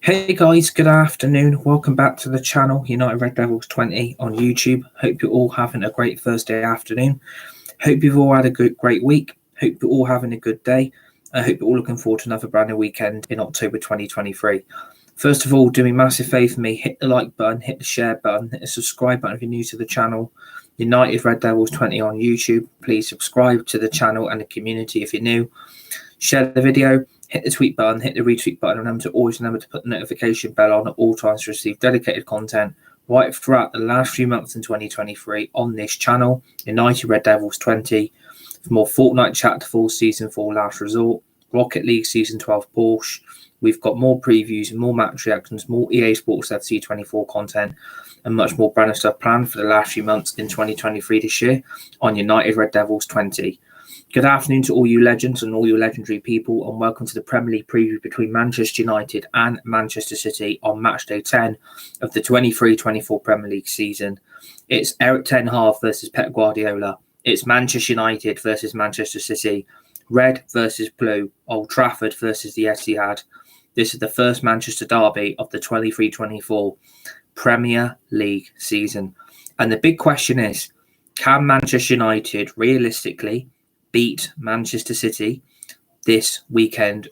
Hey guys, good afternoon. Welcome back to the channel, United Red Devils 20 on YouTube. Hope you're all having a great Thursday afternoon. Hope you've all had a great week. Hope you're all having a good day. I hope you're all looking forward to another brand new weekend in October 2023. First of all, do me a massive favour for me, hit the like button, hit the share button, hit the subscribe button if you're new to the channel. United Red Devils 20 on YouTube. Please subscribe to the channel and the community if you're new. Share the video, hit the tweet button, hit the retweet button, and remember to put the notification bell on at all times to receive dedicated content right throughout the last few months in 2023 on this channel, United Red Devils 20, for more Fortnite chat to full Season 4 Last Resort, Rocket League Season 12 Porsche. We've got more previews, more match reactions, more EA Sports FC 24 content, and much more brand new stuff planned for the last few months in 2023 this year on United Red Devils 20. Good afternoon to all you legends and all you legendary people, and welcome to the Premier League preview between Manchester United and Manchester City on match day 10 of the 23-24 Premier League season. It's Eric Ten Hag versus Pep Guardiola. It's Manchester United versus Manchester City. Red versus blue. Old Trafford versus the Etihad. This is the first Manchester derby of the 23-24 Premier League season. And the big question is, can Manchester United realistically beat Manchester City this weekend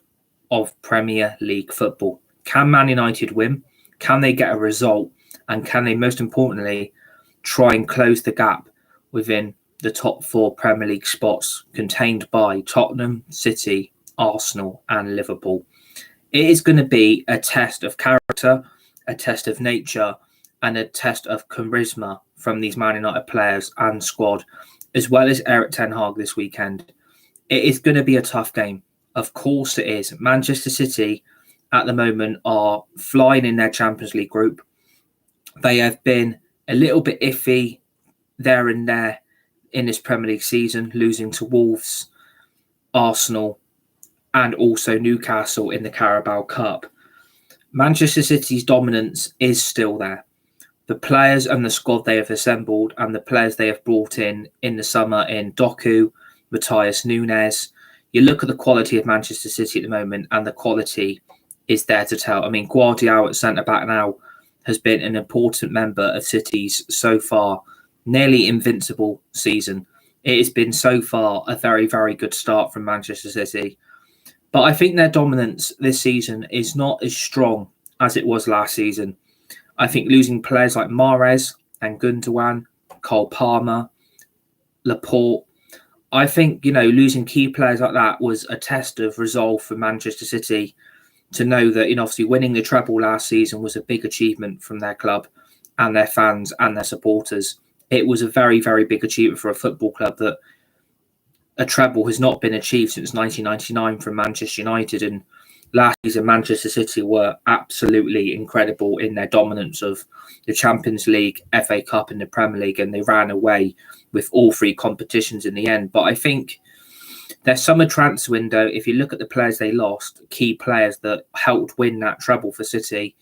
of Premier League football? Can Man United win? Can they get a result? And can they, most importantly, try and close the gap within the top 4 Premier League spots contained by Tottenham, City, Arsenal and Liverpool? It is going to be a test of character, a test of nature and a test of charisma from these Man United players and squad, as well as Eric Ten Hag this weekend. It is going to be a tough game. Of course it is. Manchester City at the moment are flying in their Champions League group. They have been a little bit iffy there and there in this Premier League season, losing to Wolves, Arsenal, and also Newcastle in the Carabao Cup. Manchester City's dominance is still there. The players and the squad they have assembled and the players they have brought in the summer in Doku, Matthias Nunes. You look at the quality of Manchester City at the moment and the quality is there to tell. I mean, Guardiola at centre-back now has been an important member of City's so far nearly invincible season. It has been so far a very, very good start from Manchester City. But I think their dominance this season is not as strong as it was last season. I think losing players like Mahrez and Gundogan, Cole Palmer, Laporte, I think, losing key players like that was a test of resolve for Manchester City to know that, obviously winning the treble last season was a big achievement from their club and their fans and their supporters. It was a very, very big achievement for a football club that a treble has not been achieved since 1999 from Manchester United. And last season, Manchester City were absolutely incredible in their dominance of the Champions League, FA Cup and the Premier League, and they ran away with all 3 competitions in the end. But I think their summer transfer window, if you look at the players they lost, key players that helped win that treble for City,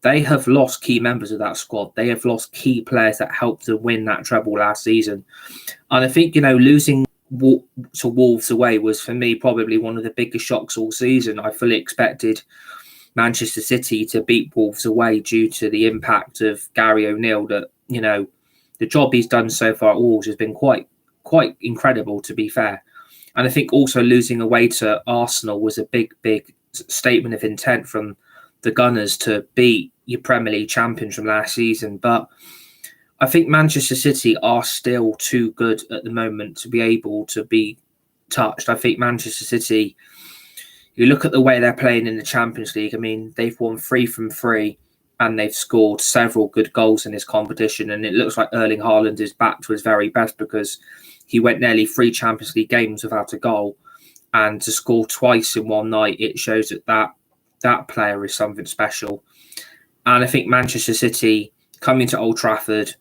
they have lost key members of that squad. They have lost key players that helped to win that treble last season. And I think, losing to Wolves away was, for me, probably one of the biggest shocks all season. I fully expected Manchester City to beat Wolves away due to the impact of Gary O'Neill. That, the job he's done so far at Wolves has been quite incredible, to be fair. And I think also losing away to Arsenal was a big statement of intent from the Gunners to beat your Premier League champions from last season. But I think Manchester City are still too good at the moment to be able to be touched. I think Manchester City, you look at the way they're playing in the Champions League, I mean, they've won 3 from 3 and they've scored several good goals in this competition. And it looks like Erling Haaland is back to his very best because he went nearly 3 Champions League games without a goal. And to score twice in one night, it shows that player is something special. And I think Manchester City coming to Old Trafford,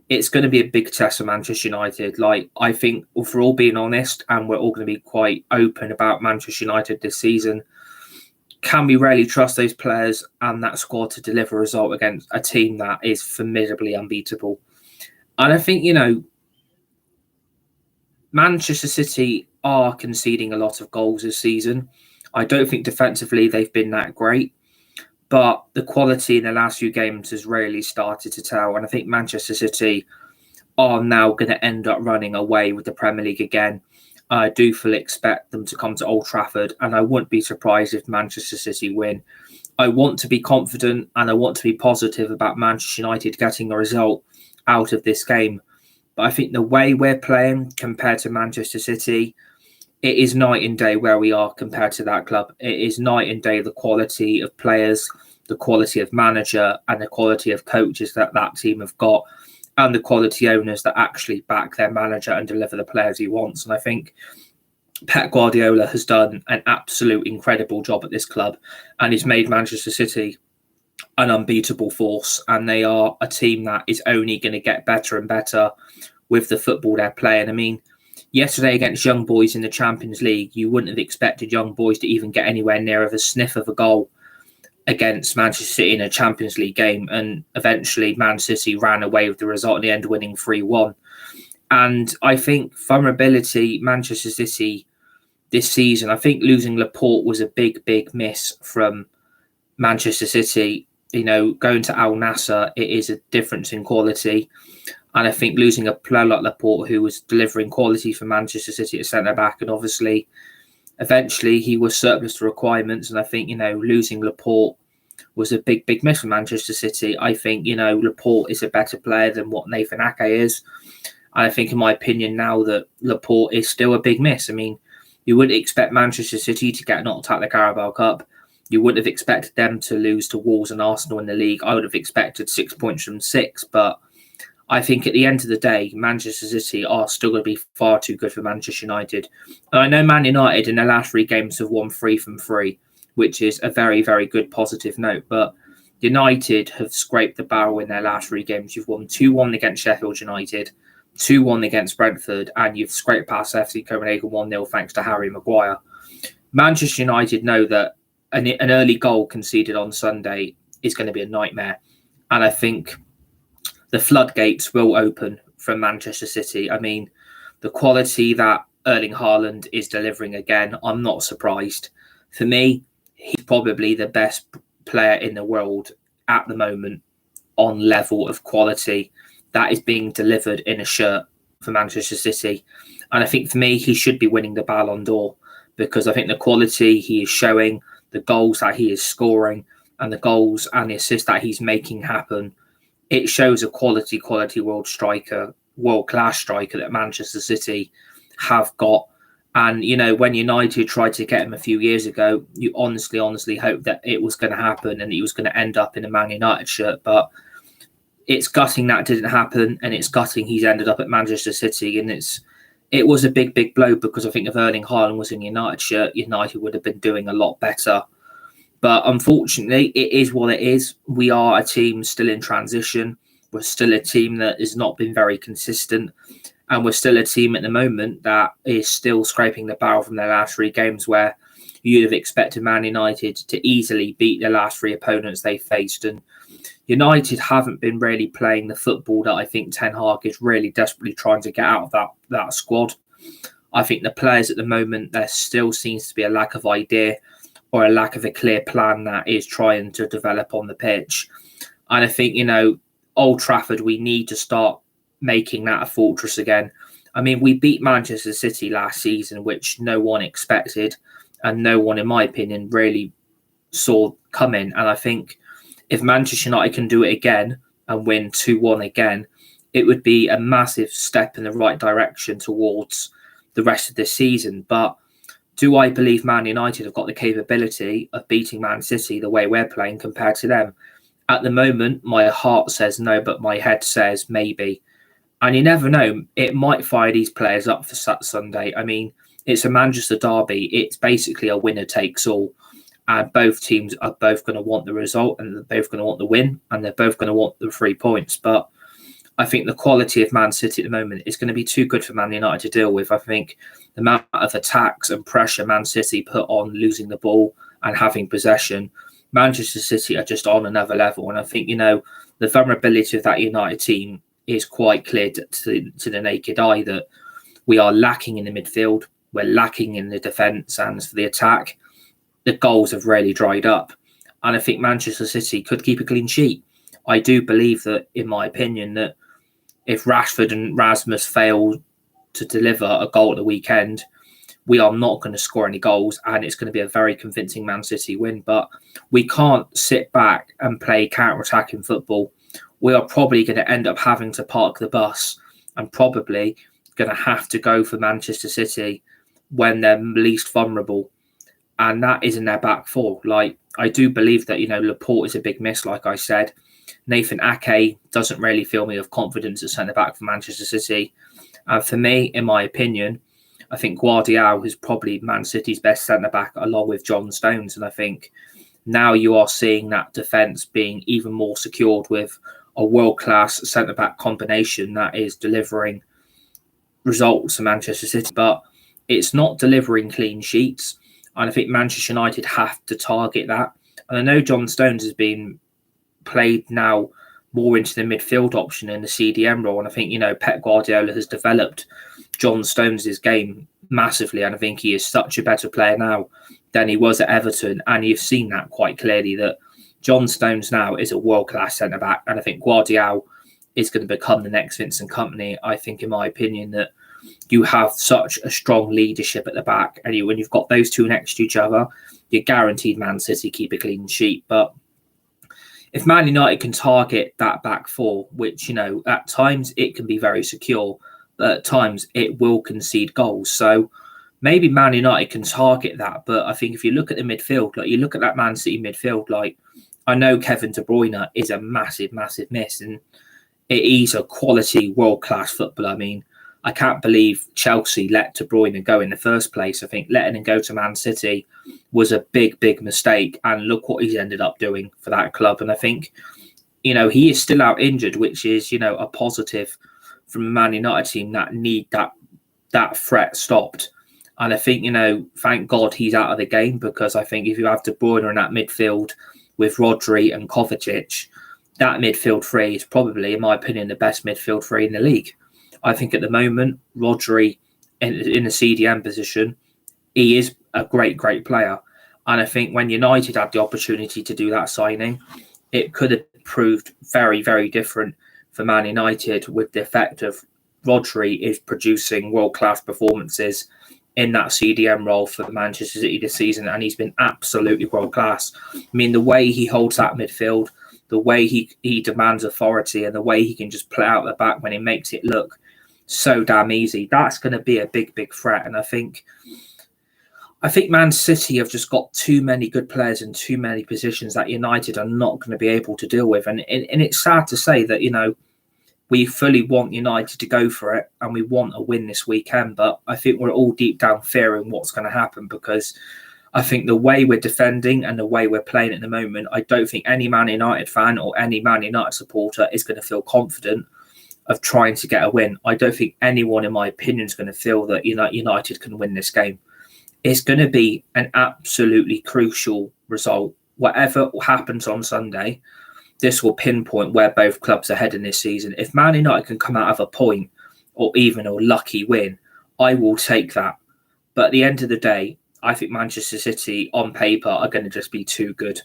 it's going to be a big test for Manchester United. I think, if we're all being honest, and we're all going to be quite open about Manchester United this season, can we really trust those players and that squad to deliver a result against a team that is formidably unbeatable? And I think, Manchester City are conceding a lot of goals this season. I don't think defensively they've been that great, but the quality in the last few games has really started to tell. And I think Manchester City are now going to end up running away with the Premier League again. I do fully expect them to come to Old Trafford, and I wouldn't be surprised if Manchester City win. I want to be confident and I want to be positive about Manchester United getting a result out of this game. But I think the way we're playing compared to Manchester City, it is night and day where we are compared to that club. It is night and day the quality of players, the quality of manager, and the quality of coaches that team have got, and the quality owners that actually back their manager and deliver the players he wants. And I think Pep Guardiola has done an absolute incredible job at this club, and he's made Manchester City an unbeatable force. And they are a team that is only going to get better and better with the football they're playing. I mean, yesterday against Young Boys in the Champions League, you wouldn't have expected Young Boys to even get anywhere near of a sniff of a goal against Manchester City in a Champions League game, and eventually Man City ran away with the result in the end, winning 3-1. And I think vulnerability, Manchester City this season, I think losing Laporte was a big miss from Manchester City. Going to Al Nassr, it is a difference in quality. And I think losing a player like Laporte, who was delivering quality for Manchester City at centre-back, and obviously eventually he was surplus to requirements. And I think, losing Laporte was a big miss for Manchester City. I think, Laporte is a better player than what Nathan Ake is. And I think, in my opinion, now that Laporte is still a big miss. I mean, you wouldn't expect Manchester City to get knocked out of the Carabao Cup. You wouldn't have expected them to lose to Wolves and Arsenal in the league. I would have expected 6 points from 6. But I think at the end of the day, Manchester City are still going to be far too good for Manchester United. And I know Man United in their last 3 games have won 3 from 3, which is a very good positive note. But United have scraped the barrel in their last 3 games. You've won 2-1 against Sheffield United, 2-1 against Brentford, and you've scraped past FC Copenhagen 1-0 thanks to Harry Maguire. Manchester United know that an early goal conceded on Sunday is going to be a nightmare. And I think the floodgates will open from Manchester City. I mean, the quality that Erling Haaland is delivering again, I'm not surprised. For me, he's probably the best player in the world at the moment on level of quality that is being delivered in a shirt for Manchester City. And I think for me, he should be winning the Ballon d'Or, because I think the quality he is showing, the goals that he is scoring, and the goals and the assists that he's making happen, it shows a quality world-class striker that Manchester City have got. And, when United tried to get him a few years ago, you honestly hoped that it was going to happen and he was going to end up in a Man United shirt. But it's gutting that didn't happen, and it's gutting he's ended up at Manchester City. And it was a big blow, because I think if Erling Haaland was in United shirt, United would have been doing a lot better. But unfortunately, it is what it is. We are a team still in transition. We're still a team that has not been very consistent. And we're still a team at the moment that is still scraping the barrel from their last 3 games, where you'd have expected Man United to easily beat their last 3 opponents they faced. And United haven't been really playing the football that I think Ten Hag is really desperately trying to get out of that squad. I think the players at the moment, there still seems to be a lack of idea or a lack of a clear plan that is trying to develop on the pitch. And I think, Old Trafford, we need to start making that a fortress again. I mean, we beat Manchester City last season, which no one expected and no one, in my opinion, really saw coming. And I think if Manchester United can do it again and win 2-1 again, it would be a massive step in the right direction towards the rest of this season. But do I believe Man United have got the capability of beating Man City the way we're playing compared to them? At the moment, my heart says no, but my head says maybe. And you never know, it might fire these players up for Sunday. I mean, it's a Manchester derby. It's basically a winner takes all. And both teams are both going to want the result, and they're both going to want the win, and they're both going to want the 3 points. But I think the quality of Man City at the moment is going to be too good for Man United to deal with. I think the amount of attacks and pressure Man City put on losing the ball and having possession, Manchester City are just on another level. And I think, the vulnerability of that United team is quite clear to the naked eye, that we are lacking in the midfield, we're lacking in the defence, and for the attack, the goals have really dried up. And I think Manchester City could keep a clean sheet. I do believe that, in my opinion, that if Rashford and Rasmus fail to deliver a goal at the weekend, we are not going to score any goals, and it's going to be a very convincing Man City win. But we can't sit back and play counter-attacking football. We are probably going to end up having to park the bus and probably going to have to go for Manchester City when they're least vulnerable. And that is in their back four. Like, I do believe that, Laporte is a big miss, like I said. Nathan Ake doesn't really fill me with confidence at centre-back for Manchester City. And for me, in my opinion, I think Guardiola is probably Man City's best centre-back along with John Stones. And I think now you are seeing that defence being even more secured with a world-class centre-back combination that is delivering results to Manchester City. But it's not delivering clean sheets. And I think Manchester United have to target that. And I know John Stones has been played now more into the midfield option in the CDM role. And I think, Pep Guardiola has developed John Stones' game massively. And I think he is such a better player now than he was at Everton. And you've seen that quite clearly, that John Stones now is a world-class centre-back. And I think Guardiola is going to become the next Vincent Kompany. I think, in my opinion, that you have such a strong leadership at the back. And when you've got those two next to each other, you're guaranteed Man City keep a clean sheet. But if Man United can target that back four, which, at times it can be very secure, but at times it will concede goals. So maybe Man United can target that. But I think if you look at the midfield, like you look at that Man City midfield, like I know Kevin De Bruyne is a massive, massive miss. And he's a quality world-class footballer. I mean, I can't believe Chelsea let De Bruyne go in the first place. I think letting him go to Man City was a big, big mistake. And look what he's ended up doing for that club. And I think, he is still out injured, which is, a positive from a Man United team that need that threat stopped. And I think, thank God he's out of the game, because I think if you have De Bruyne in that midfield with Rodri and Kovacic, that midfield three is probably, in my opinion, the best midfield three in the league. I think at the moment, Rodri in the CDM position, he is a great, great player. And I think when United had the opportunity to do that signing, it could have proved very, very different for Man United, with the effect of Rodri is producing world-class performances in that CDM role for Manchester City this season. And he's been absolutely world-class. I mean, the way he holds that midfield, the way he demands authority, and the way he can just play out the back when he makes it look so damn easy, that's going to be a big, big threat. And I think Man City have just got too many good players in too many positions that United are not going to be able to deal with. And it's sad to say that, we fully want United to go for it and we want a win this weekend. But I think we're all deep down fearing what's going to happen, because I think the way we're defending and the way we're playing at the moment, I don't think any Man United fan or any Man United supporter is going to feel confident of trying to get a win. I don't think anyone, in my opinion, is going to feel that United can win this game. It's going to be an absolutely crucial result. Whatever happens on Sunday, this will pinpoint where both clubs are heading this season. If Man United can come out of a point or even a lucky win, I will take that. But at the end of the day, I think Manchester City on paper are going to just be too good.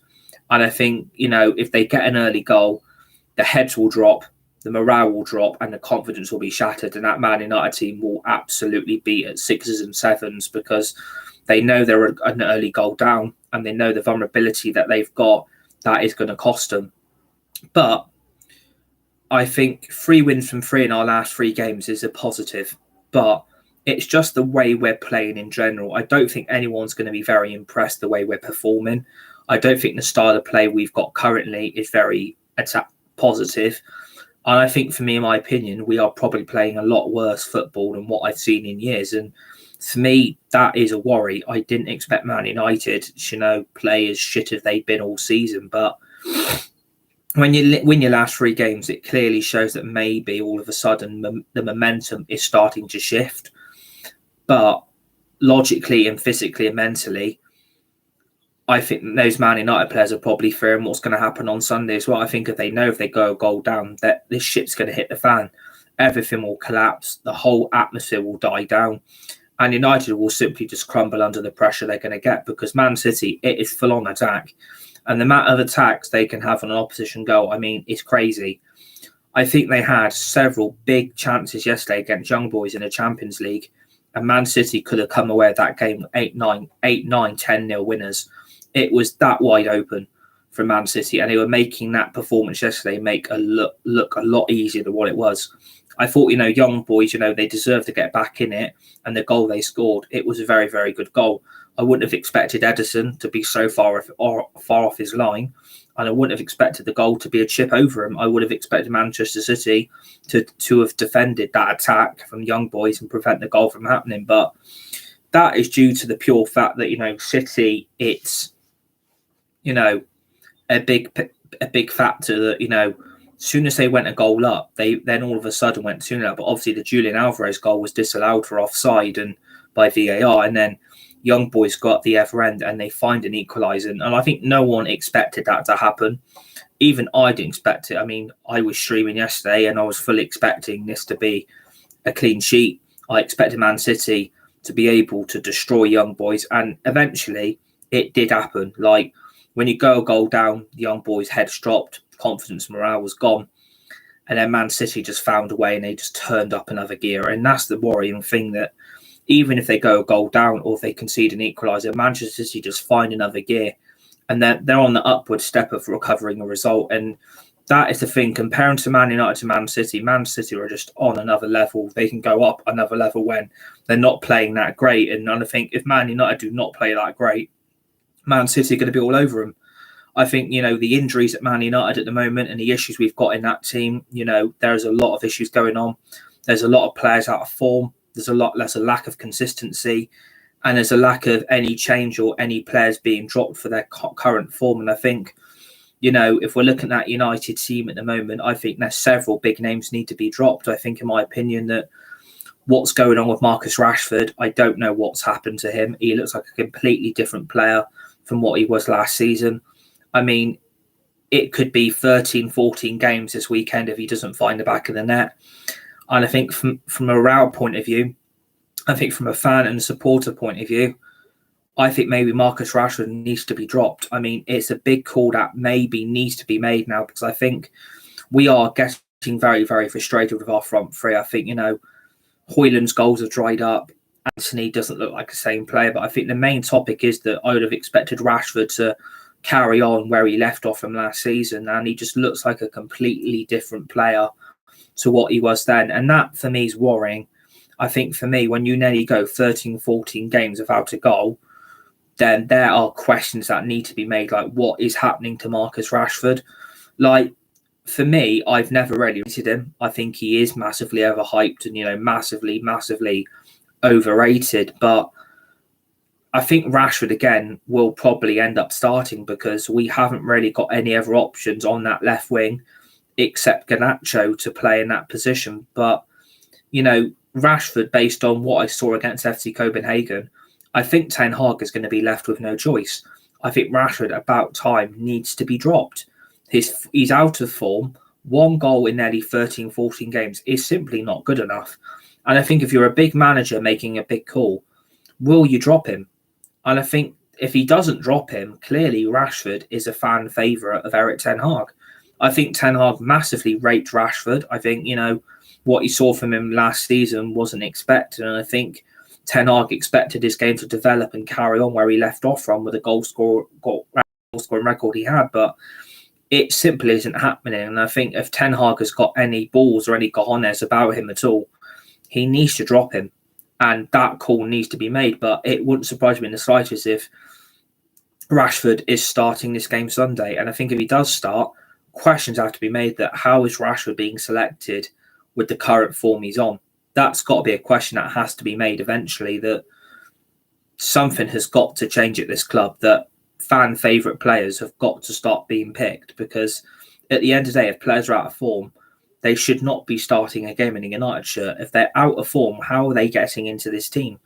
And I think, if they get an early goal, the heads will drop, the morale will drop, and the confidence will be shattered. And that Man United team will absolutely be at 6s and 7s, because they know they're an early goal down and they know the vulnerability that they've got that is going to cost them. But I think 3 wins from 3 in our last 3 games is a positive. But it's just the way we're playing in general. I don't think anyone's going to be very impressed the way we're performing. I don't think the style of play we've got currently is very positive. And I think, for me, in my opinion, we are probably playing a lot worse football than what I've seen in years. And for me, that is a worry. I didn't expect Man United, play as shit as they've been all season. But when you win your last 3 games, it clearly shows that maybe all of a sudden the momentum is starting to shift. But logically and physically and mentally, I think those Man United players are probably fearing what's going to happen on Sunday as well. I think if they go a goal down, that this ship's going to hit the fan. Everything will collapse. The whole atmosphere will die down. And United will simply just crumble under the pressure they're going to get, because Man City, it is full-on attack. And the amount of attacks they can have on an opposition goal, I mean, it's crazy. I think they had several big chances yesterday against Young Boys in the Champions League, and Man City could have come away with that game 8-9, 10-0 winners. It was that wide open for Man City, and they were making that performance yesterday make a look a lot easier than what it was. I thought, Young Boys, they deserve to get back in it, and the goal they scored, it was a very, very good goal. I wouldn't have expected Ederson to be so far off his line, and I wouldn't have expected the goal to be a chip over him. I would have expected Manchester City to have defended that attack from Young Boys and prevent the goal from happening. But that is due to the pure fact that, City, it's, a big factor that, as soon as they went a goal up, they then all of a sudden went 2-0 up. But obviously the Julian Alvarez goal was disallowed for offside and by VAR, and then Young Boys got the other end and they find an equaliser. And I think no one expected that to happen. Even I didn't expect it. I mean, I was streaming yesterday and I was fully expecting this to be a clean sheet. I expected Man City to be able to destroy Young Boys, and eventually it did happen. Like, when you go a goal down, the Young Boys' heads dropped, confidence, morale was gone. And then Man City just found a way and they just turned up another gear. And that's the worrying thing, that even if they go a goal down or if they concede an equaliser, Manchester City just find another gear. And they're on the upward step of recovering a result. And that is the thing. Comparing to Man United to Man City are just on another level. They can go up another level when they're not playing that great. And I think if Man United do not play that great, Man City are going to be all over them. I think, the injuries at Man United at the moment and the issues we've got in that team, there's a lot of issues going on. There's a lot of players out of form. There's a lack of consistency, and there's a lack of any change or any players being dropped for their current form. And I think, if we're looking at United team at the moment, I think there's several big names need to be dropped. I think, in my opinion, that what's going on with Marcus Rashford, I don't know what's happened to him. He looks like a completely different player from what he was last season. I mean, it could be 13, 14 games this weekend if he doesn't find the back of the net. And I think from a morale point of view, I think from a fan and supporter point of view, I think maybe Marcus Rashford needs to be dropped. I mean, it's a big call that maybe needs to be made now, because I think we are getting very, very frustrated with our front three. I think, Højlund's goals have dried up. Anthony doesn't look like the same player. But I think the main topic is that I would have expected Rashford to carry on where he left off from last season, and he just looks like a completely different player to what he was then. And that, for me, is worrying. I think, for me, when you nearly go 13, 14 games without a goal, then there are questions that need to be made, like what is happening to Marcus Rashford. Like, for me, I've never really rated him. I think he is massively overhyped and, massively overrated. But I think Rashford, again, will probably end up starting, because we haven't really got any other options on that left wing except Garnacho to play in that position. But, Rashford, based on what I saw against FC Copenhagen, I think Ten Hag is going to be left with no choice. I think Rashford, about time, needs to be dropped. He's out of form. One goal in nearly 13, 14 games is simply not good enough. And I think if you're a big manager making a big call, will you drop him? And I think if he doesn't drop him, clearly Rashford is a fan favourite of Erik Ten Hag. I think Ten Hag massively rates Rashford. I think, what he saw from him last season wasn't expected. And I think Ten Hag expected his game to develop and carry on where he left off from with a goal scoring record he had. But it simply isn't happening. And I think if Ten Hag has got any balls or any cojones about him at all, he needs to drop him. And that call needs to be made. But it wouldn't surprise me in the slightest if Rashford is starting this game Sunday. And I think if he does start, questions have to be made that how is Rashford being selected with the current form he's on? That's got to be a question that has to be made eventually, that something has got to change at this club, that fan favourite players have got to start being picked, because at the end of the day, if players are out of form, they should not be starting a game in a United shirt. If they're out of form, how are they getting into this team?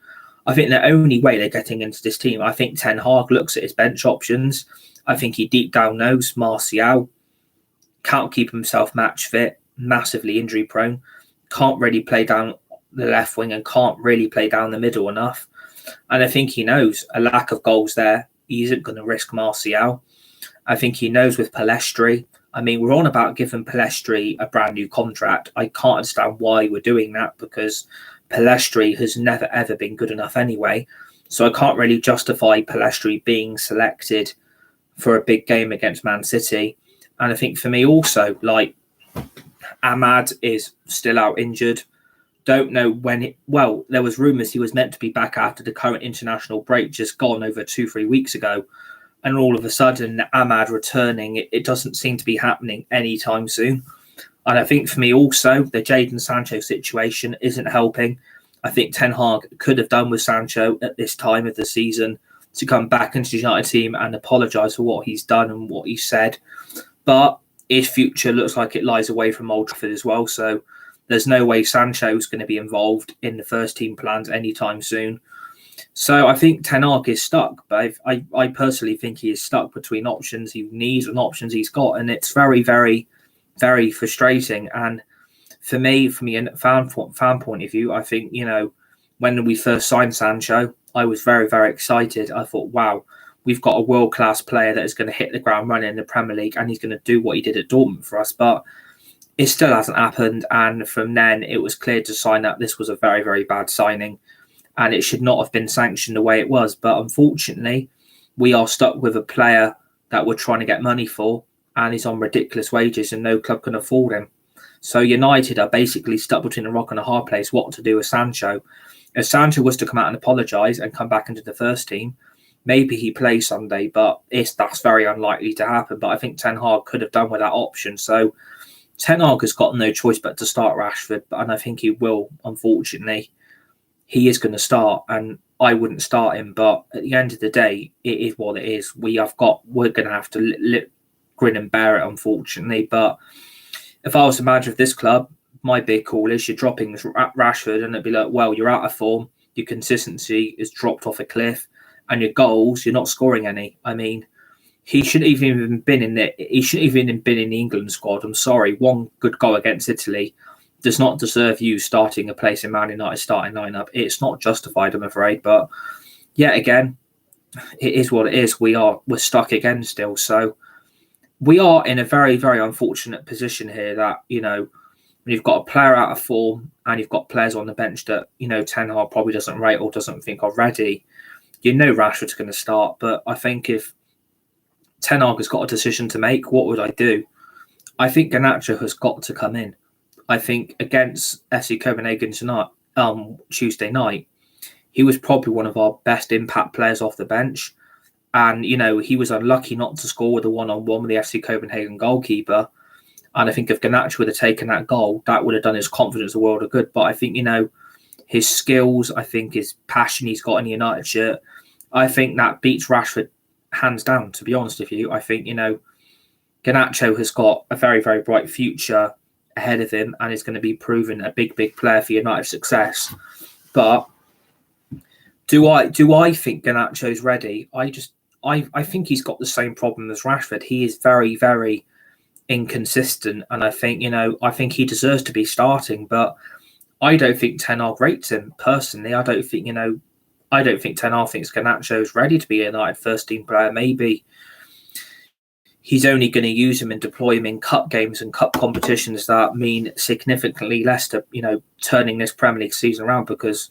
I think the only way they're getting into this team, I think Ten Hag looks at his bench options. I think he deep down knows Martial can't keep himself match fit, massively injury prone, can't really play down the left wing and can't really play down the middle enough. And I think he knows a lack of goals there. He isn't going to risk Martial. I think he knows with Pellistri. I mean, we're on about giving Pellistri a brand new contract. I can't understand why we're doing that because Pellistri has never, ever been good enough anyway. So I can't really justify Pellistri being selected for a big game against Man City. And I think for me also, like, Ahmad is still out injured. Don't know when there was rumours he was meant to be back after the current international break just gone over 2-3 weeks ago. And all of a sudden, Ahmad returning, it doesn't seem to be happening anytime soon. And I think for me also, the Jadon Sancho situation isn't helping. I think Ten Hag could have done with Sancho at this time of the season to come back into the United team and apologise for what he's done and what he said. But his future looks like it lies away from Old Trafford as well. So there's no way Sancho's going to be involved in the first team plans anytime soon. So I think Ten Hag is stuck. But I personally think he is stuck between options he needs and options he's got. And it's very, very, very frustrating. And for me, from a fan point of view, I think, when we first signed Sancho, I was very, very excited. I thought, wow, we've got a world-class player that is going to hit the ground running in the Premier League and he's going to do what he did at Dortmund for us. But it still hasn't happened. And from then, it was clear to sign up this was a very, very bad signing and it should not have been sanctioned the way it was. But unfortunately, we are stuck with a player that we're trying to get money for and he's on ridiculous wages and no club can afford him. So United are basically stuck between a rock and a hard place what to do with Sancho. If Sancho was to come out and apologise and come back into the first team, maybe he plays Sunday, but that's very unlikely to happen. But I think Ten Hag could have done with that option. So Ten Hag has got no choice but to start Rashford, and I think he will, unfortunately. He is going to start, and I wouldn't start him. But at the end of the day, it is what it is. We're going to have to grin and bear it, unfortunately. But if I was a manager of this club, my big call is you're dropping Rashford, and it'd be like, well, you're out of form. Your consistency is dropped off a cliff, and your goals, you're not scoring any. I mean, he shouldn't even been in the. He shouldn't even been in the England squad. I'm sorry, one good goal against Italy does not deserve you starting a place in Man United starting lineup. It's not justified, I'm afraid. But yet again, it is what it is. We're stuck again still. So we are in a very, very unfortunate position here that, when you've got a player out of form and you've got players on the bench that, Ten Hag probably doesn't rate or doesn't think are ready, Rashford's going to start. But I think if Ten Hag has got a decision to make, what would I do? I think Garnacho has got to come in. I think against FC Copenhagen tonight, Tuesday night, he was probably one of our best impact players off the bench. And, he was unlucky not to score with a one-on-one with the FC Copenhagen goalkeeper. And I think if Garnacho would have taken that goal, that would have done his confidence a world of good. But I think, his skills, I think his passion he's got in the United shirt, I think that beats Rashford hands down, to be honest with you. I think, Garnacho has got a very, very bright future ahead of him and is going to be proven a big, big player for United success. But do I think Garnacho's ready? I think he's got the same problem as Rashford. He is very, very inconsistent. And I think, I think he deserves to be starting, but I don't think Ten Hag rates him personally. I don't think Ten Hag thinks Garnacho's ready to be a United first team player. Maybe he's only going to use him and deploy him in cup games and cup competitions that mean significantly less to, turning this Premier League season around, because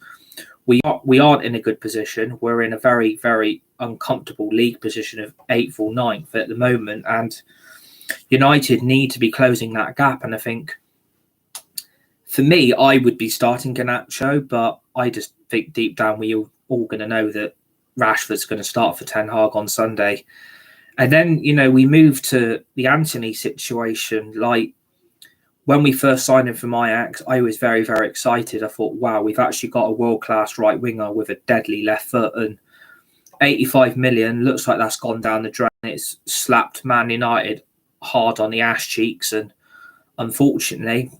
we aren't in a good position. We're in a very, very uncomfortable league position of 8th or 9th at the moment. And United need to be closing that gap. And I think, for me, I would be starting Garnacho, but I just think deep down we're all going to know that Rashford's going to start for Ten Hag on Sunday. And then, we move to the Antony situation. Like, when we first signed him from Ajax, I was very, very excited. I thought, wow, we've actually got a world-class right winger with a deadly left foot. And 85 million, looks like that's gone down the drain. It's slapped Man United hard on the ass cheeks. And unfortunately,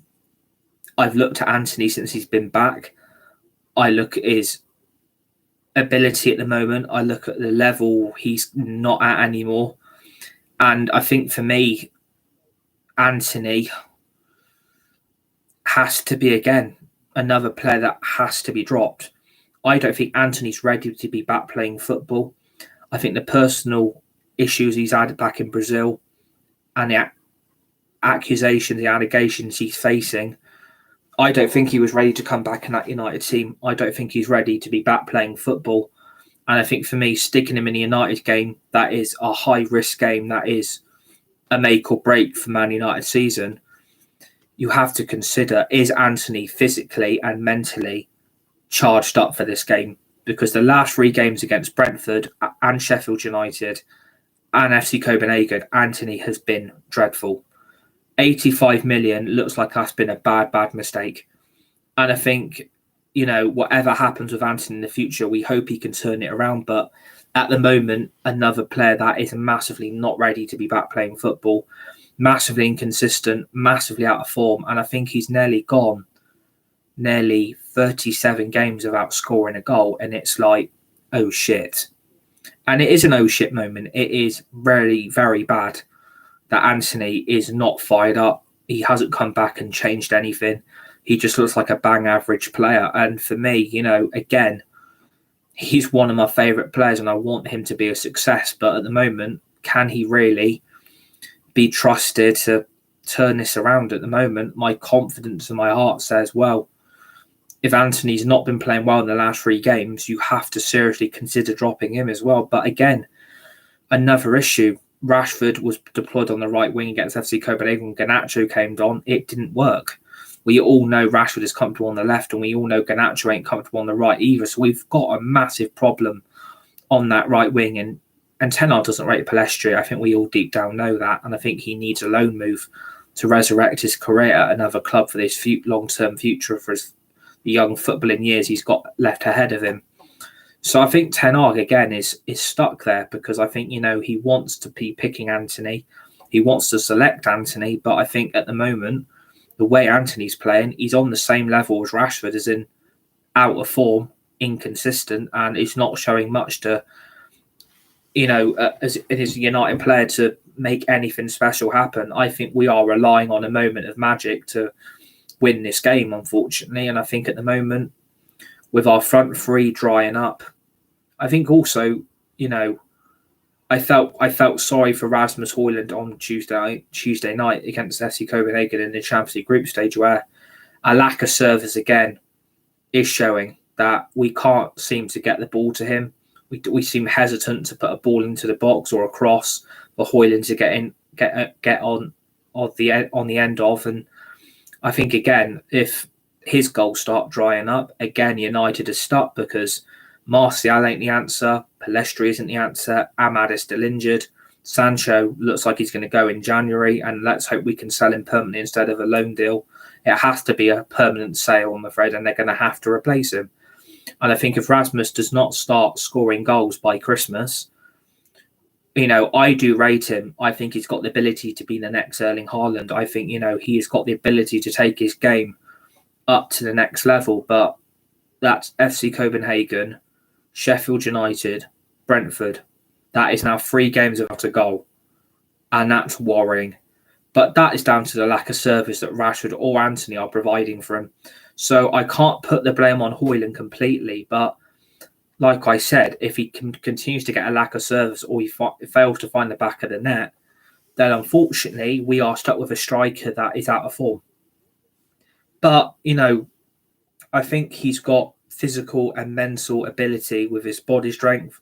I've looked at Antony since he's been back. I look at his ability at the moment. I look at the level he's not at anymore. And I think for me, Anthony has to be, again, another player that has to be dropped. I don't think Anthony's ready to be back playing football. I think the personal issues he's had back in Brazil and the accusations, the allegations he's facing, I don't think he was ready to come back in that United team. I don't think he's ready to be back playing football. And I think for me, sticking him in the United game, that is a high-risk game. That is a make or break for Man United season. You have to consider, is Anthony physically and mentally charged up for this game? Because the last 3 games against Brentford and Sheffield United and FC Copenhagen, Anthony has been dreadful. 85 million looks like that's been a bad mistake. And I think, whatever happens with Anthony in the future, we hope he can turn it around. But at the moment, another player that is massively not ready to be back playing football, massively inconsistent, massively out of form. And I think he's nearly 37 games without scoring a goal. And it's like, oh shit. And it is an oh shit moment. It is really very bad that Anthony is not fired up. He hasn't come back and changed anything. He just looks like a bang average player. And for me, again, he's one of my favourite players and I want him to be a success. But at the moment, can he really be trusted to turn this around at the moment? My confidence in my heart says, well, if Anthony's not been playing well in the last 3 games, you have to seriously consider dropping him as well. But again, another issue. Rashford was deployed on the right wing against FC Copenhagen. Garnacho came on. It didn't work. We all know Rashford is comfortable on the left, and we all know Garnacho ain't comfortable on the right either. So we've got a massive problem on that right wing. And Ten Hag doesn't rate Palestri. I think we all deep down know that. And I think he needs a loan move to resurrect his career at another club for this long-term future for the young footballing years he's got left ahead of him. So I think Ten Hag, again, is stuck there because I think, he wants to be picking Anthony. He wants to select Anthony. But I think at the moment, the way Anthony's playing, he's on the same level as Rashford, as in out of form, inconsistent, and he's not showing much to, as a United player to make anything special happen. I think we are relying on a moment of magic to win this game, unfortunately. And I think at the moment, with our front 3 drying up, I think also, I felt sorry for Rasmus Højlund on Tuesday night against FC Copenhagen in the Champions League group stage, where a lack of service again is showing that we can't seem to get the ball to him. We seem hesitant to put a ball into the box or a cross for Højlund to get on the end of. And I think again, if his goals start drying up, again, United is stuck because Martial ain't the answer. Palestri isn't the answer. Ahmad is still injured. Sancho looks like he's going to go in January, and let's hope we can sell him permanently instead of a loan deal. It has to be a permanent sale, I'm afraid, and they're going to have to replace him. And I think if Rasmus does not start scoring goals by Christmas, I do rate him. I think he's got the ability to be the next Erling Haaland. I think, he's got the ability to take his game up to the next level. But that's FC Copenhagen, Sheffield United, Brentford. That is now 3 games without a goal. And that's worrying. But that is down to the lack of service that Rashford or Anthony are providing for him. So I can't put the blame on Højlund completely. But like I said, if he continues to get a lack of service or he fails to find the back of the net, then unfortunately we are stuck with a striker that is out of form. But, I think he's got physical and mental ability with his body strength,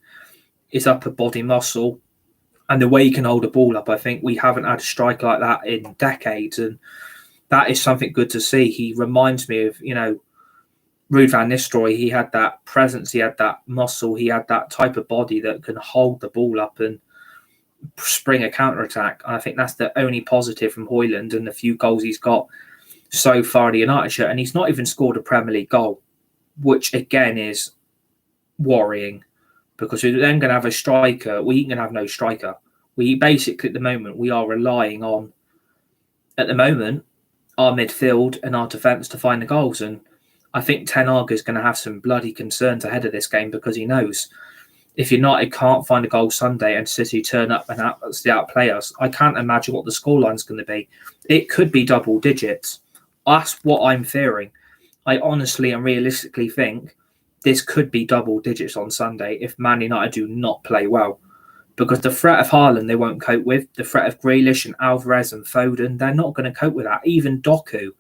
his upper body muscle, and the way he can hold a ball up. I think we haven't had a striker like that in decades, and that is something good to see. He reminds me of, Ruud van Nistelrooy. He had that presence, he had that muscle, he had that type of body that can hold the ball up and spring a counter-attack. And I think that's the only positive from Højlund and the few goals he's got so far in the United shirt. And he's not even scored a Premier League goal, which again is worrying, because we're then going to have a striker. We ain't going to have no striker. We basically, at the moment, we are relying on, at the moment, our midfield and our defence to find the goals. And I think Ten Hag is going to have some bloody concerns ahead of this game because he knows if United can't find a goal Sunday and City turn up and outplay us, I can't imagine what the scoreline's going to be. It could be double digits. That's what I'm fearing. I honestly and realistically think this could be double digits on Sunday if Man United do not play well. Because the threat of Haaland they won't cope with. The threat of Grealish and Alvarez and Foden, they're not going to cope with that. Even Doku.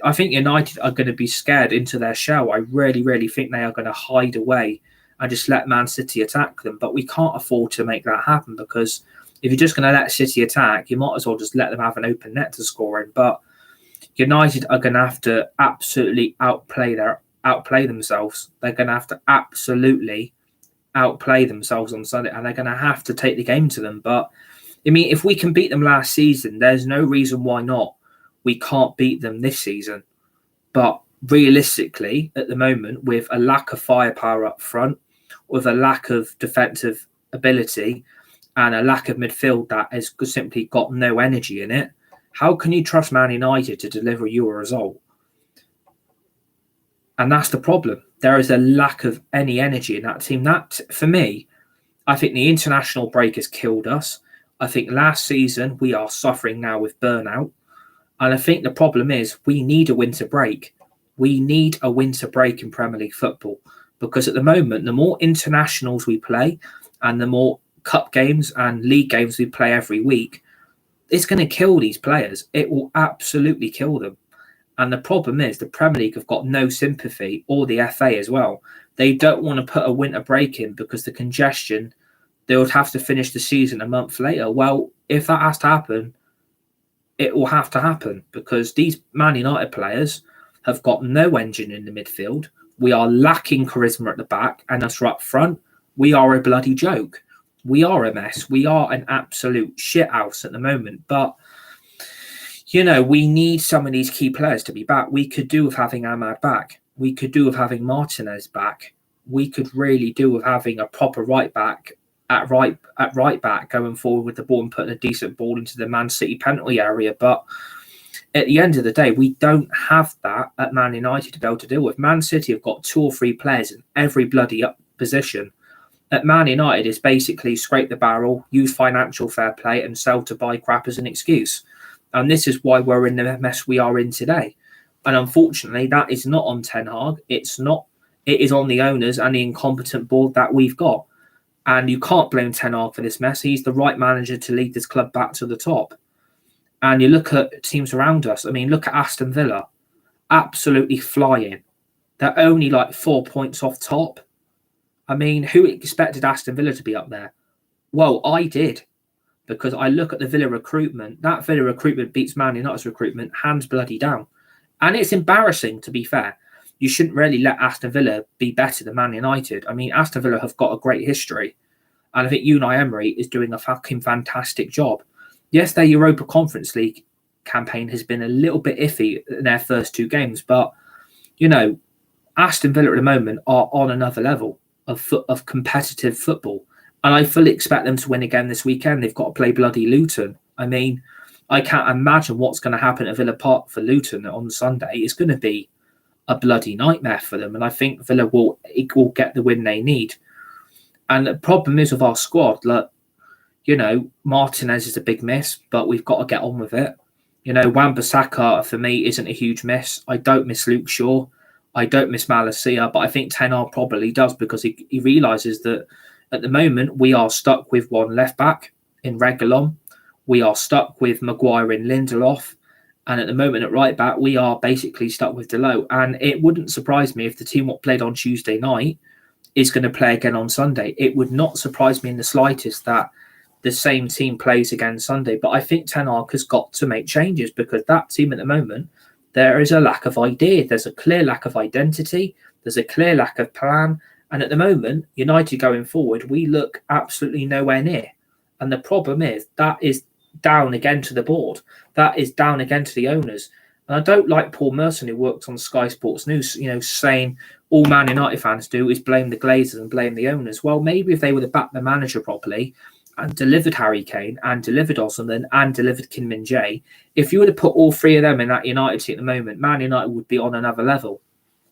I think United are going to be scared into their shell. I really, really think they are going to hide away and just let Man City attack them. But we can't afford to make that happen because if you're just going to let City attack, you might as well just let them have an open net to score in. But United are going to have to absolutely outplay themselves. They're going to have to absolutely outplay themselves on Sunday, and they're going to have to take the game to them. But I mean, if we can beat them last season, there's no reason why not. We can't beat them this season. But realistically, at the moment, with a lack of firepower up front, with a lack of defensive ability, and a lack of midfield that has simply got no energy in it, how can you trust Man United to deliver you a result? And that's the problem. There is a lack of any energy in that team. That, for me, I think the international break has killed us. I think last season we are suffering now with burnout. And I think the problem is we need a winter break. We need a winter break in Premier League football. Because at the moment, the more internationals we play and the more cup games and league games we play every week, it's going to kill these players. It will absolutely kill them. And the problem is the Premier League have got no sympathy, or the FA as well. They don't want to put a winter break in because the congestion, they would have to finish the season a month later. Well, if that has to happen, it will have to happen because these Man United players have got no engine in the midfield. We are lacking charisma at the back, and us up front, we are a bloody joke. We are a mess. We are an absolute shithouse at the moment. But, you know, we need some of these key players to be back. We could do with having Ahmad back. We could do with having Martinez back. We could really do with having a proper right back at right back going forward with the ball and putting a decent ball into the Man City penalty area. But at the end of the day, we don't have that at Man United to be able to deal with. Man City have got 2 or 3 players in every bloody up position. At Man United, it's basically scrape the barrel, use financial fair play, and sell to buy crap as an excuse. And this is why we're in the mess we are in today. And unfortunately, that is not on Ten Hag. It's not. It is on the owners and the incompetent board that we've got. And you can't blame Ten Hag for this mess. He's the right manager to lead this club back to the top. And you look at teams around us. I mean, look at Aston Villa. Absolutely flying. They're only like 4 points off top. I mean, who expected Aston Villa to be up there? Well, I did. Because I look at the Villa recruitment. That Villa recruitment beats Man United's recruitment hands bloody down. And it's embarrassing, to be fair. You shouldn't really let Aston Villa be better than Man United. I mean, Aston Villa have got a great history. And I think Unai Emery is doing a fucking fantastic job. Yes, their Europa Conference League campaign has been a little bit iffy in their first 2 games. But, you know, Aston Villa at the moment are on another level of competitive football. And I fully expect them to win again this weekend. They've got to play bloody Luton. I mean, I can't imagine what's going to happen at Villa Park for Luton on Sunday. It's going to be a bloody nightmare for them. And I think Villa will get the win they need. And the problem is with our squad, look, you know, Martinez is a big miss, but we've got to get on with it. You know, Wan-Bissaka, for me, isn't a huge miss. I don't miss Luke Shaw. I don't miss Malacia, but I think Ten Hag probably does because he realises that at the moment we are stuck with one left back in Reguilon. We are stuck with Maguire and Lindelof. And at the moment at right back, we are basically stuck with Delot. And it wouldn't surprise me if the team what played on Tuesday night is going to play again on Sunday. It would not surprise me in the slightest that the same team plays again Sunday. But I think Ten Hag has got to make changes because that team at the moment, there is a lack of idea. There's a clear lack of identity. There's a clear lack of plan. And at the moment, United going forward, we look absolutely nowhere near. And the problem is that is down again to the board. That is down again to the owners. And I don't like Paul Merson, who works on Sky Sports News, you know, saying all Man United fans do is blame the Glazers and blame the owners. Well, maybe if they would have backed the manager properly and delivered Harry Kane and delivered Osimhen and delivered Kim Min-jae, if you would have put all 3 of them in that United team at the moment, Man United would be on another level.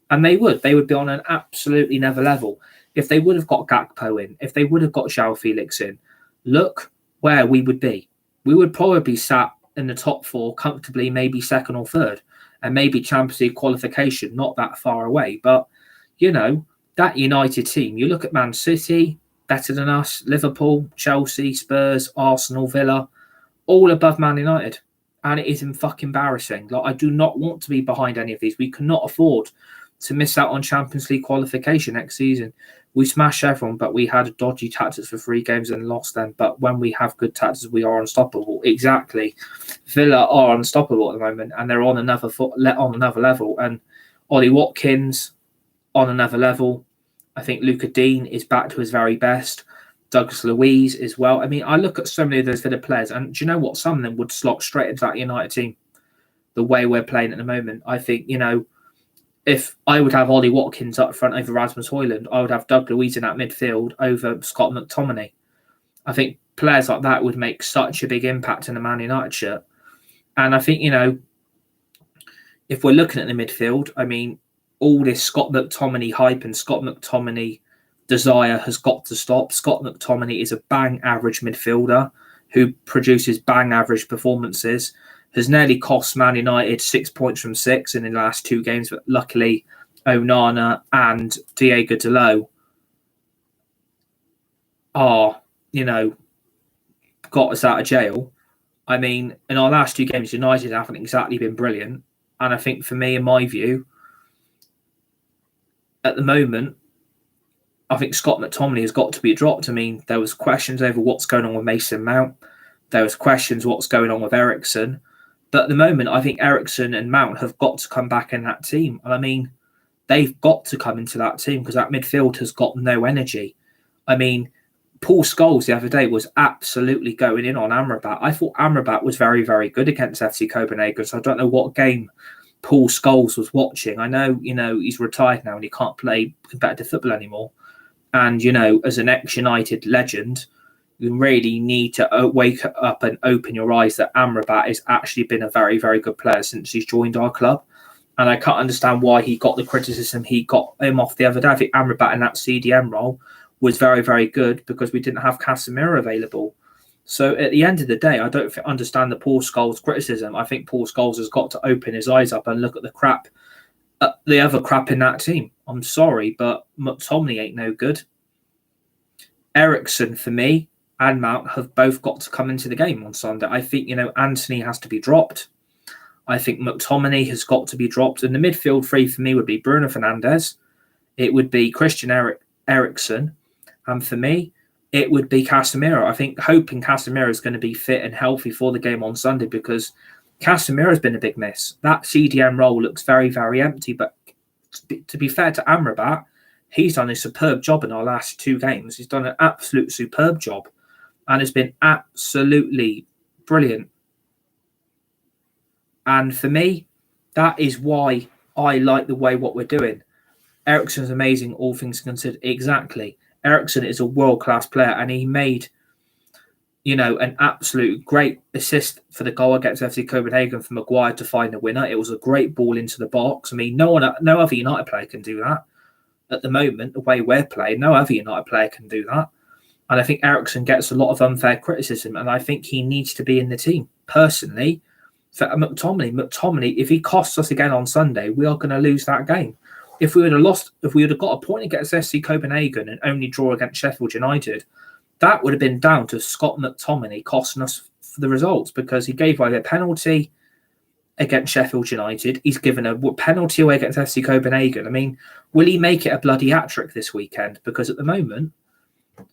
And they would be on an absolutely never level. If they would have got Gakpo in, if they would have got João Felix in, look where we would be. We would probably sat in the top 4 comfortably, maybe second or third, and maybe Champions League qualification not that far away. But, you know, that United team, you look at Man City, better than us, Liverpool, Chelsea, Spurs, Arsenal, Villa, all above Man United. And it is fucking embarrassing. Like, I do not want to be behind any of these. We cannot afford to miss out on Champions League qualification next season. We smashed everyone, but we had dodgy tactics for 3 games and lost them. But when we have good tactics, we are unstoppable. Exactly. Villa are unstoppable at the moment, and they're on another level. And Ollie Watkins on another level. I think Luca Dean is back to his very best. Douglas Luiz as well. I mean, I look at so many of those Villa players, and do you know what? Some of them would slot straight into that United team. The way we're playing at the moment, I think, you know, if I would have Ollie Watkins up front over Rasmus Højlund, I would have Doug Luiz in that midfield over Scott McTominay. I think players like that would make such a big impact in the Man United shirt. And I think, you know, if we're looking at the midfield, I mean, all this Scott McTominay hype and Scott McTominay desire has got to stop. Scott McTominay is a bang average midfielder who produces bang average performances. Has nearly cost Man United 6 points from 6 in the last 2 games, but luckily Onana and Diego Dalot are, you know, got us out of jail. I mean, in our last 2 games, United haven't exactly been brilliant. And I think for me, in my view, at the moment, I think Scott McTominay has got to be dropped. I mean, there was questions over what's going on with Mason Mount. There was questions what's going on with Eriksen. But at the moment, I think Eriksen and Mount have got to come back in that team. And I mean, they've got to come into that team because that midfield has got no energy. I mean, Paul Scholes the other day was absolutely going in on Amrabat. I thought Amrabat was very, very good against FC Copenhagen. So I don't know what game Paul Scholes was watching. I know, you know, he's retired now and he can't play competitive football anymore. And, you know, as an ex-United legend, you really need to wake up and open your eyes that Amrabat has actually been a very, very good player since he's joined our club. And I can't understand why he got the criticism he got him off the other day. I think Amrabat in that CDM role was very, very good because we didn't have Casemiro available. So at the end of the day, I don't understand the Paul Scholes criticism. I think Paul Scholes has got to open his eyes up and look at the other crap in that team. I'm sorry, but McTominay ain't no good. Eriksen, for me, and Mount have both got to come into the game on Sunday. I think, you know, Anthony has to be dropped. I think McTominay has got to be dropped. And the midfield 3 for me would be Bruno Fernandes. It would be Christian Eriksen. And for me, it would be Casemiro. I think hoping Casemiro is going to be fit and healthy for the game on Sunday because Casemiro has been a big miss. That CDM role looks very, very empty. But to be fair to Amrabat, he's done a superb job in our last 2 games. He's done an absolute superb job and has been absolutely brilliant. And for me, that is why I like the way what we're doing. Eriksen's amazing, all things considered. Exactly. Eriksen is a world-class player and he made, you know, an absolute great assist for the goal against FC Copenhagen for Maguire to find the winner. It was a great ball into the box. I mean, no other United player can do that. At the moment, the way we're playing, no other United player can do that. And I think Eriksen gets a lot of unfair criticism, and I think he needs to be in the team. Personally, for McTominay, if he costs us again on Sunday, we are going to lose that game. If we would have got a point against FC Copenhagen and only draw against Sheffield United, that would have been down to Scott McTominay costing us for the results because he gave away a penalty against Sheffield United. He's given a penalty away against FC Copenhagen. I mean, will he make it a bloody hat-trick this weekend? Because at the moment,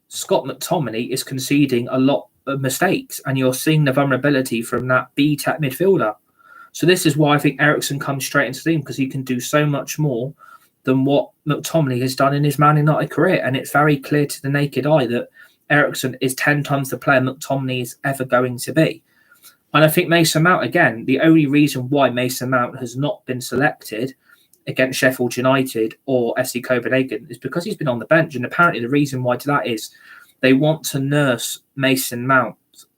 Scott McTominay is conceding a lot of mistakes and you're seeing the vulnerability from that B-Tech midfielder. So this is why I think Eriksen comes straight into the team because he can do so much more than what McTominay has done in his Man United career. And it's very clear to the naked eye that Eriksen is 10 times the player McTominay is ever going to be. And I think Mason Mount, again, the only reason why Mason Mount has not been selected against Sheffield United or FC Copenhagen is because he's been on the bench. And apparently the reason why to that is they want to nurse Mason Mount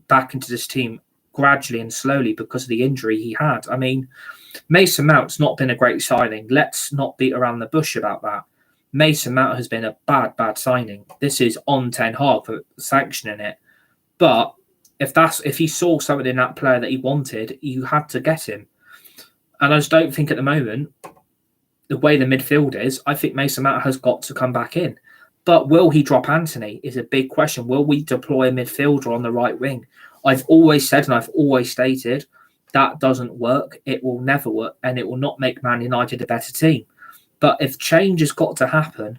back into this team gradually and slowly because of the injury he had. I mean, Mason Mount's not been a great signing. Let's not beat around the bush about that. Mason Mount has been a bad signing. This is on Ten Hag for sanctioning it. But if he saw something in that player that he wanted, you had to get him. And I just don't think at the moment, the way the midfield is, I think Mason Mount has got to come back in. But will he drop Anthony is a big question. Will we deploy a midfielder on the right wing? I've always said and I've always stated that doesn't work. It will never work, and it will not make Man United a better team. But if change has got to happen,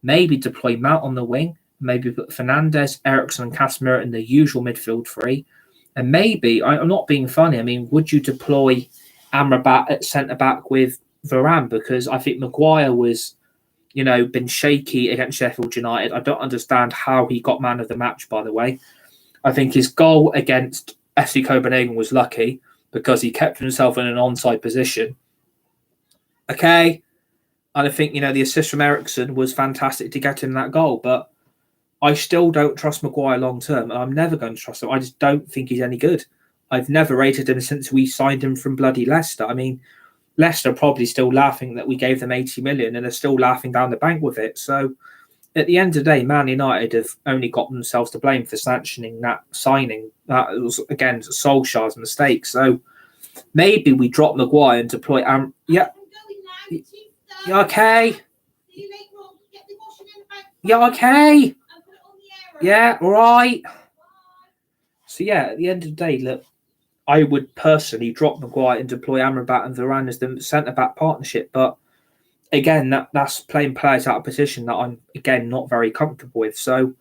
maybe deploy Mount on the wing, maybe put Fernandes, Eriksen and Casemiro in the usual midfield three. And maybe, I'm not being funny, I mean, would you deploy Amrabat at centre-back with Varane? Because I think Maguire was, been shaky against Sheffield United. I don't understand how he got man of the match, by the way. I think his goal against FC Copenhagen was lucky because he kept himself in an onside position. Okay. And I think, the assist from Eriksen was fantastic to get him that goal. But I still don't trust Maguire long term. And I'm never going to trust him. I just don't think he's any good. I've never rated him since we signed him from bloody Leicester. I mean, Leicester are probably still laughing that we gave them 80 million and are still laughing down the bank with it. So at the end of the day, Man United have only got themselves to blame for sanctioning that signing. That was, again, Solskjaer's mistake. So maybe we drop Maguire and deploy Yeah, okay. Yeah, okay. Yeah, all right. So, at the end of the day, look, I would personally drop Maguire and deploy Amrabat and Varane as the centre-back partnership. But, again, that's playing players out of position that I'm, again, not very comfortable with. So,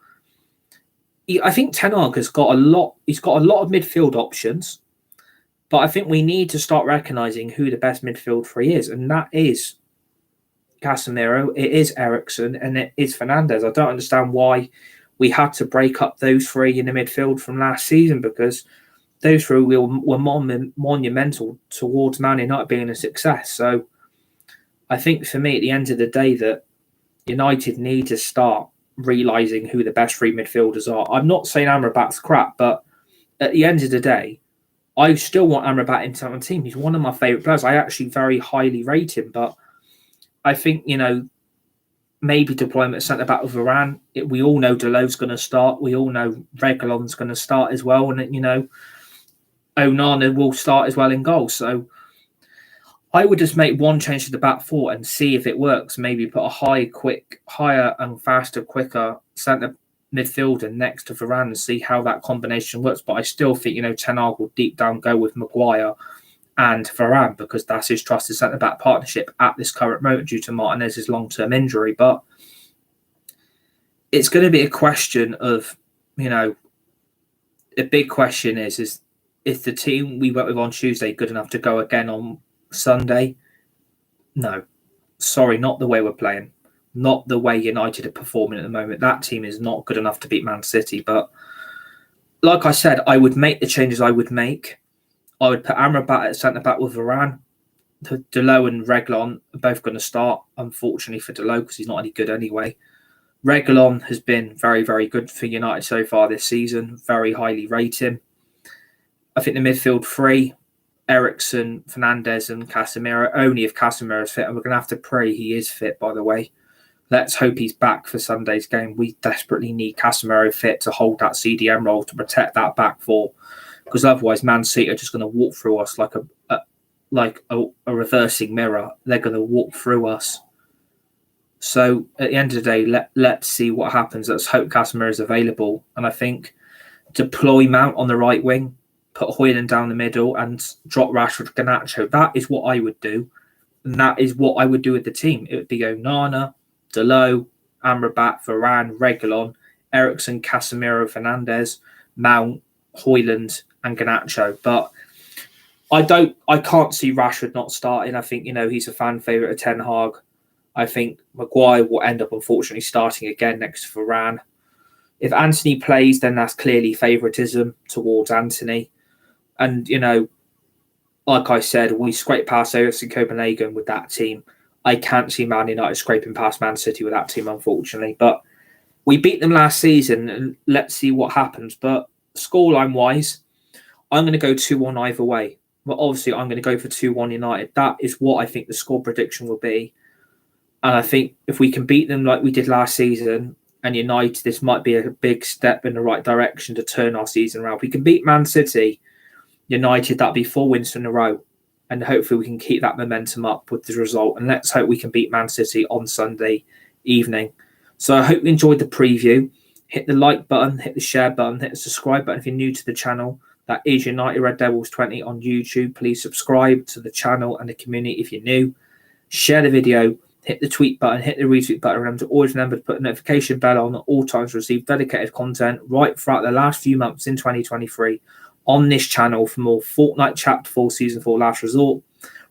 I think Ten Hag has got a lot. He's got a lot of midfield options. But I think we need to start recognising who the best midfield three is. And that is Casemiro, it is Eriksen, and it is Fernandes. I don't understand why we had to break up those three in the midfield from last season, because those three were monumental towards Man United being a success. So I think for me, at the end of the day, that United need to start realising who the best three midfielders are. I'm not saying Amrabat's crap, but at the end of the day, I still want Amrabat into my team. He's one of my favourite players. I actually very highly rate him, but I think, maybe deploy him at centre-back with Varane. We all know Deleu's going to start. We all know Reguilon's going to start as well. And, Onana will start as well in goal. So I would just make one change to the back four and see if it works. Maybe put a higher and faster, quicker centre midfielder next to Varane and see how that combination works. But I still think, Ten Hag will deep down go with Maguire and Varane, because that's his trusted centre-back partnership at this current moment due to Martinez's long-term injury. But it's going to be a question of, the big question is the team we went with on Tuesday good enough to go again on Sunday? No. Sorry, not the way we're playing. Not the way United are performing at the moment. That team is not good enough to beat Man City. But like I said, I would make the changes I would make. I would put Amrabat at centre-back with Varane. Deleu and Reguilon are both going to start, unfortunately for Deleu, because he's not any good anyway. Reguilon has been very, very good for United so far this season. Very highly rate him. I think the midfield three, Eriksen, Fernandes and Casemiro, only if Casemiro is fit. And we're going to have to pray he is fit, by the way. Let's hope he's back for Sunday's game. We desperately need Casemiro fit to hold that CDM role, to protect that back four. Because otherwise, Man City are just going to walk through us like a reversing mirror. They're going to walk through us. So at the end of the day, let's see what happens. Let's hope Casemiro is available. And I think deploy Mount on the right wing, put Højlund down the middle and drop Rashford, Garnacho. That is what I would do. And that is what I would do with the team. It would be Onana, Deleu, Amrabat, Varane, Reguilon, Eriksen, Casemiro, Fernandes, Mount, Højlund and Garnacho. But I can't see Rashford not starting. I think, he's a fan favourite of Ten Hag. I think Maguire will end up, unfortunately, starting again next to Varane. If Anthony plays, then that's clearly favouritism towards Anthony. And, like I said, we scraped past AFC Copenhagen with that team. I can't see Man United scraping past Man City with that team, unfortunately. But we beat them last season, and let's see what happens. But scoreline-wise, I'm going to go 2-1 either way. But obviously, I'm going to go for 2-1 United. That is what I think the score prediction will be. And I think if we can beat them like we did last season and United, this might be a big step in the right direction to turn our season around. If we can beat Man City, United, that'll be 4 wins in a row. And hopefully we can keep that momentum up with the result. And let's hope we can beat Man City on Sunday evening. So I hope you enjoyed the preview. Hit the like button, hit the share button, hit the subscribe button if you're new to the channel. That is United Red Devils 20 on YouTube. Please subscribe to the channel and the community if you're new. Share the video, hit the tweet button, hit the retweet button. Remember to put a notification bell on at all times to receive dedicated content right throughout the last few months in 2023 on this channel for more Fortnite Chapter 4 Season 4 Last Resort,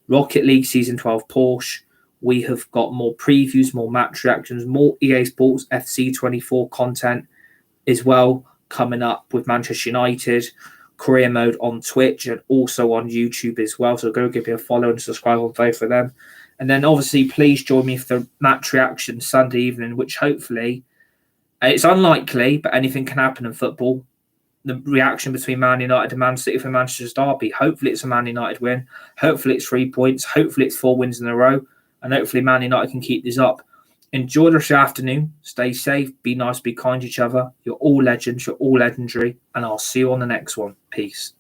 Rocket League Season 12 Porsche. We have got more previews, more match reactions, more EA Sports FC 24 content as well coming up with Manchester United, career mode on Twitch and also on YouTube as well. So go give me a follow and subscribe on both of them. And then obviously please join me for the match reaction Sunday evening, which hopefully it's unlikely, but anything can happen in football. The reaction between Man United and Man City for Manchester's derby. Hopefully it's a Man United win. Hopefully it's 3 points. Hopefully it's 4 wins in a row. And hopefully Man United can keep this up. Enjoy the rest of the afternoon. Stay safe. Be nice. Be kind to each other. You're all legends. You're all legendary. And I'll see you on the next one. Peace.